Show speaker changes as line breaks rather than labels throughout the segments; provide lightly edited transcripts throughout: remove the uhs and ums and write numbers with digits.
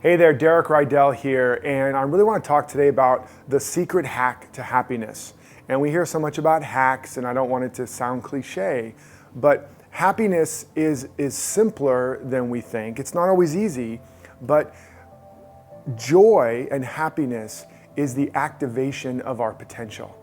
Hey there, Derek Rydall here, and I really want to talk today about the secret hack to happiness. And we hear so much about hacks, and I don't want it to sound cliche, but happiness is simpler than we think. It's not always easy, but joy and happiness is the activation of our potential.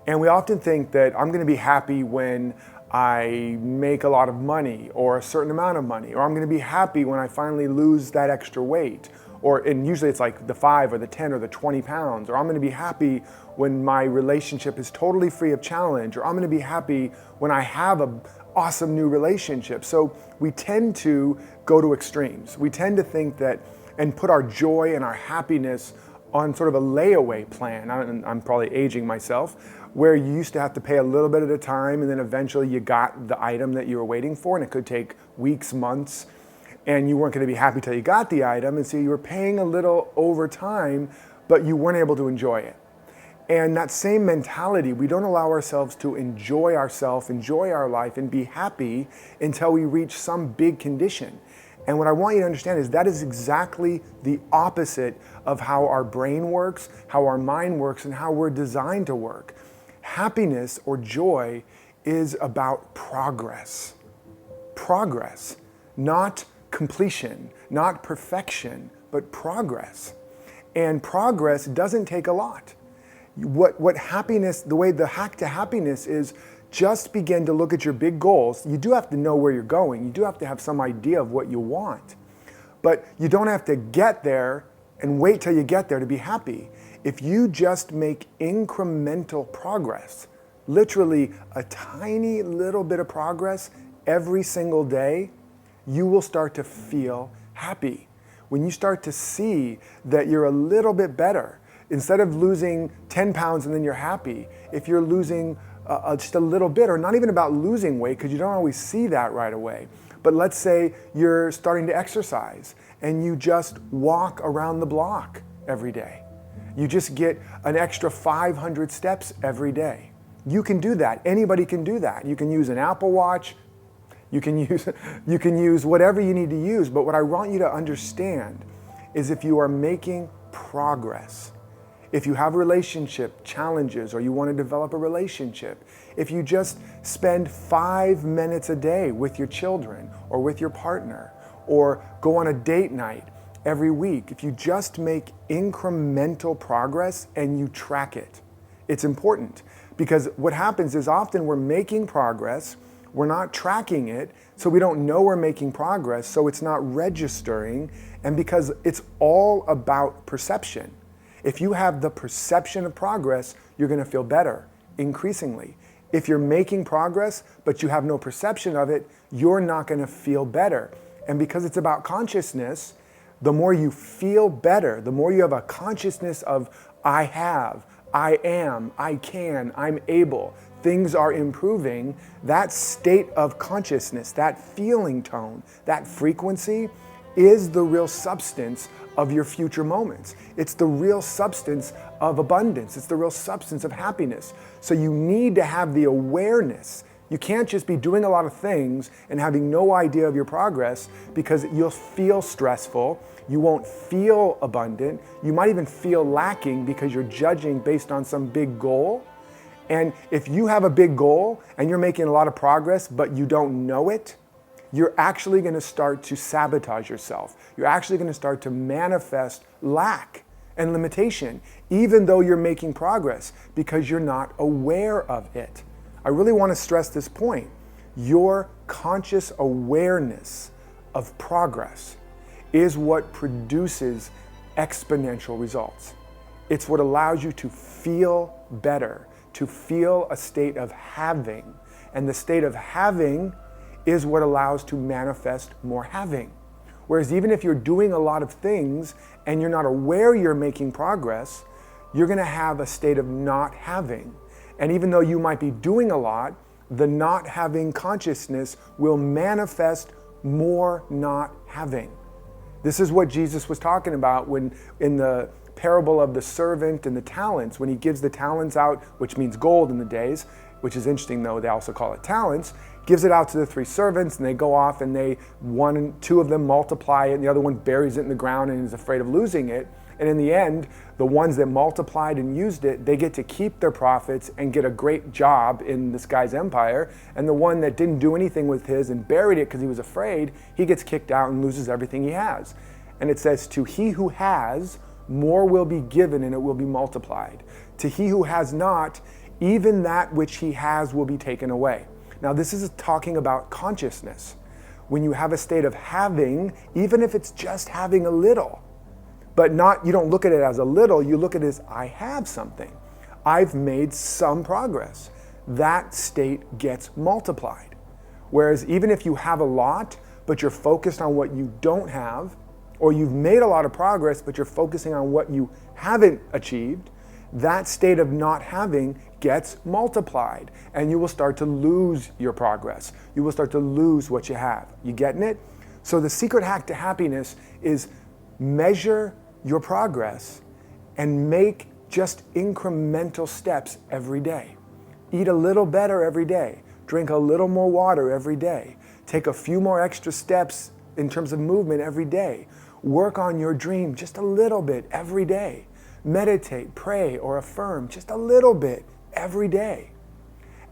And we often think that I'm going to be happy when I make a lot of money or a certain amount of money, or I'm going to be happy when I finally lose that extra weight, and usually it's like the 5 or the 10 or the 20 pounds, or I'm going to be happy when my relationship is totally free of challenge, or I'm going to be happy when I have an awesome new relationship. So we tend to go to extremes. We tend to think that and put our joy and our happiness on sort of a layaway plan. I'm probably aging myself, where you used to have to pay a little bit at a time, and then eventually you got the item that you were waiting for, and it could take weeks, months, and you weren't going to be happy till you got the item, and so you were paying a little over time, but you weren't able to enjoy it. And that same mentality, we don't allow ourselves to enjoy ourselves, enjoy our life, and be happy until we reach some big condition. And what I want you to understand is that is exactly the opposite of how our brain works, how our mind works, and how we're designed to work. Happiness or joy is about progress. Progress, not completion, not perfection, but progress. And progress doesn't take a lot. What happiness, the way the hack to happiness is, just begin to look at your big goals. You do have to know where you're going. You do have to have some idea of what you want. But you don't have to get there and wait till you get there to be happy. If you just make incremental progress, literally a tiny little bit of progress every single day, you will start to feel happy. When you start to see that you're a little bit better, instead of losing 10 pounds and then you're happy, if you're losing just a little bit, or not even about losing weight, because you don't always see that right away. But let's say you're starting to exercise and you just walk around the block every day. You just get an extra 500 steps every day. You can do that. Anybody can do that. You can use an Apple Watch. You can use whatever you need to use. But what I want you to understand is, if you are making progress, if you have relationship challenges or you want to develop a relationship, if you just spend 5 minutes a day with your children or with your partner, or go on a date night every week, if you just make incremental progress and you track it, it's important. Because what happens is, often we're making progress, we're not tracking it, so we don't know we're making progress, so it's not registering, and because it's all about perception. If you have the perception of progress, you're going to feel better, increasingly. If you're making progress, but you have no perception of it, you're not going to feel better. And because it's about consciousness, the more you feel better, the more you have a consciousness of I have, I am, I can, I'm able, things are improving, that state of consciousness, that feeling tone, that frequency is the real substance of your future moments. It's the real substance of abundance. It's the real substance of happiness. So you need to have the awareness. You can't just be doing a lot of things and having no idea of your progress, because you'll feel stressful. You won't feel abundant. You might even feel lacking because you're judging based on some big goal. And if you have a big goal and you're making a lot of progress, but you don't know it, you're actually going to start to sabotage yourself. You're actually going to start to manifest lack and limitation, even though you're making progress, because you're not aware of it. I really want to stress this point. Your conscious awareness of progress is what produces exponential results. It's what allows you to feel better, to feel a state of having. And the state of having is what allows to manifest more having. Whereas even if you're doing a lot of things and you're not aware you're making progress, you're going to have a state of not having. And even though you might be doing a lot, the not having consciousness will manifest more not having. This is what Jesus was talking about when in the parable of the servant and the talents, when he gives the talents out, which means gold in the days, which is interesting though, they also call it talents, gives it out to the 3 servants, and they go off and two of them multiply it, and the other one buries it in the ground and is afraid of losing it. And in the end, the ones that multiplied and used it, they get to keep their profits and get a great job in this guy's empire. And the one that didn't do anything with his and buried it because he was afraid, he gets kicked out and loses everything he has. And it says, to he who has, more will be given and it will be multiplied. To he who has not, even that which he has will be taken away. Now this is talking about consciousness. When you have a state of having, even if it's just having a little, but you don't look at it as a little, you look at it as, I have something. I've made some progress. That state gets multiplied. Whereas even if you have a lot, but you're focused on what you don't have, or you've made a lot of progress, but you're focusing on what you haven't achieved, that state of not having gets multiplied, and you will start to lose your progress. You will start to lose what you have. You getting it? So the secret hack to happiness is measure your progress and make just incremental steps every day. Eat a little better every day. Drink a little more water every day. Take a few more extra steps in terms of movement every day. Work on your dream just a little bit every day. Meditate, pray, or affirm just a little bit every day.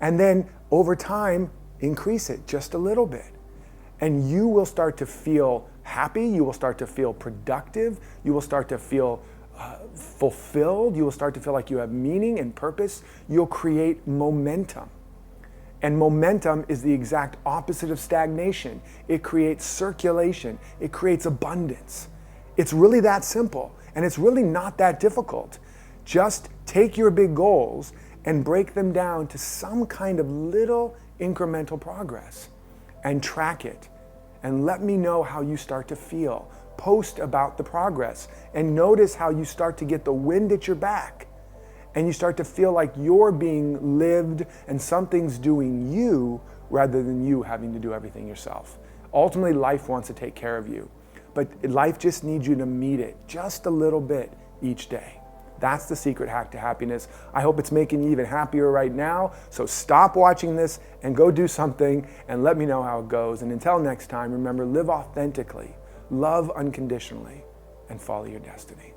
And then over time, increase it just a little bit. And you will start to feel happy, you will start to feel productive, you will start to feel fulfilled, you will start to feel like you have meaning and purpose. You'll create momentum. And momentum is the exact opposite of stagnation. It creates circulation, it creates abundance. It's really that simple, and it's really not that difficult. Just take your big goals and break them down to some kind of little incremental progress and track it. And let me know how you start to feel. Post about the progress and notice how you start to get the wind at your back and you start to feel like you're being lived and something's doing you rather than you having to do everything yourself. Ultimately, life wants to take care of you, but life just needs you to meet it just a little bit each day. That's the secret hack to happiness. I hope it's making you even happier right now. So stop watching this and go do something and let me know how it goes. And until next time, remember, live authentically, love unconditionally, and follow your destiny.